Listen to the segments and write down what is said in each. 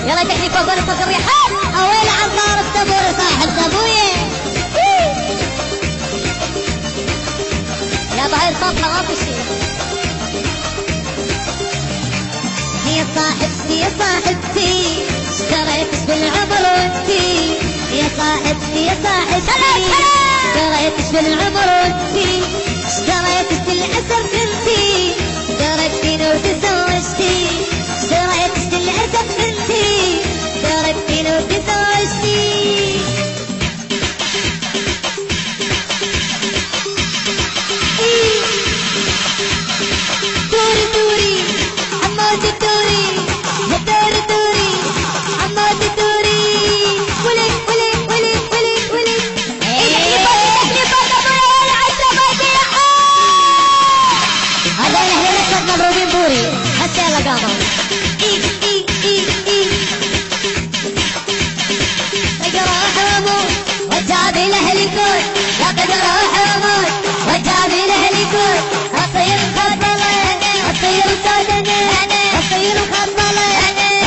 يلا تحني فوق ونطلق الريحان. اويل عطار الصبور صاحب صبويه. يا ظهير طفله ما في شيء. يا صاحبتي يا صاحبتي اشتريتش بالعمر وانتي. يا صاحبتي يا صاحبتي اشتريتش بالعمر وانتي. اشتريتش بالاسف انتي ضربتيني وتزوجتي. اشتريتش بالاسف انتي ضربتيني وتزوجتي. دوري دوري عمودي دوري دوري دوري عمودي دوري. ولي ولي ولي ولي ولي. هذا اهل الاسد مضروبين بوري هسه يلا قاموا. راح اموت وجابي لاهلي كل لقد راح اموت وجابي لاهلي كل. اصير مفضله اصير سوداني اصير مفضله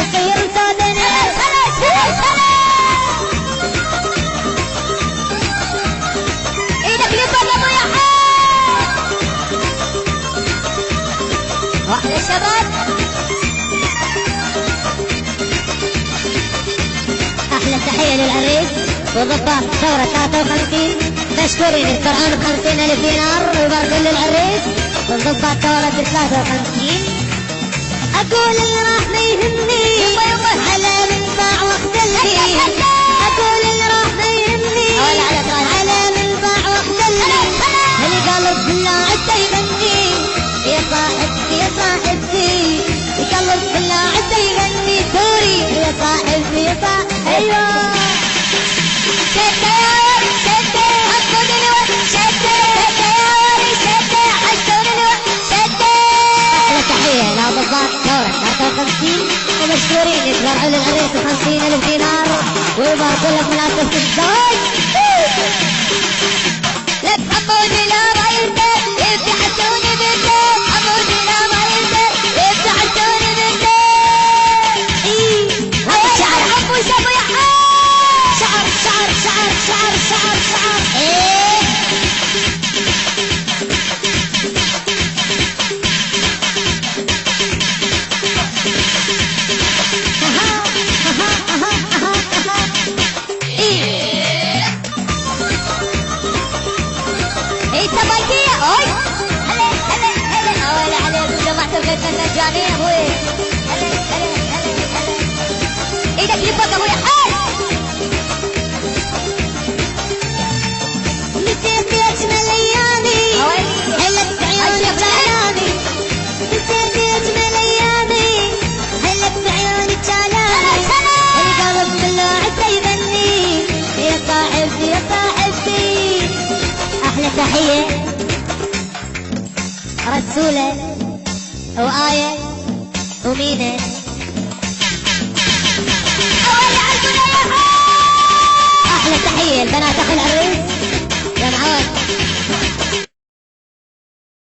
اصير سوداني. ايدك لفوق ابو يحيى. واحلى الشباب. احلى تحيه للعريس وضباط ثوره 53 مشكورين يتبرعون ب50,000 دينار ويباركون للعريس وضباط ثوره 53. اقول اللي راح ما يهمني على منبع واختلي. اقول اللي راح ما يهمني على منبع واختلي. اللي قلب بالله عسى يغني. يا صاحبتي يا صاحبتي قلب بالله عسى يغني. دوري يا صاحبتي يا صاحبتي. ايوه شتى يا ولد شتى حسوني الوقت شتى شتى يا ولد شتى حسوني الوقت شتى. احلى تحيه لضباط ثوره 53 ومشكورين يتبرعوا للعريس ب50,000 دينار ويباركوا له بمناسبه الزواج. لك حمودي لا ما ينزل يبدي حسوني بالليل. حمودي لا ما ينزل يبدي حسوني بالليل. هيا شعر حموش ابو يحيى. شعر شعر شعر شعر شعر شعر. ايه ايه تبايكية اوي. هلا هلا هلا اولا عليكم جماعة الغيث المجانية ابوي. هلا هلا هلا هلا. ايدك لفوق ابو يحيى. نسيت اجمل ايامي هلت عيوني بجلالي. نسيت اجمل ايامي هلت عيوني بجلالي. القلب بالله عسى يغني. يا صاحبتي يا صاحبتي. احلى تحيه رسوله وآية ومينة. احلى تحيه البنات اخو العريس يا معود.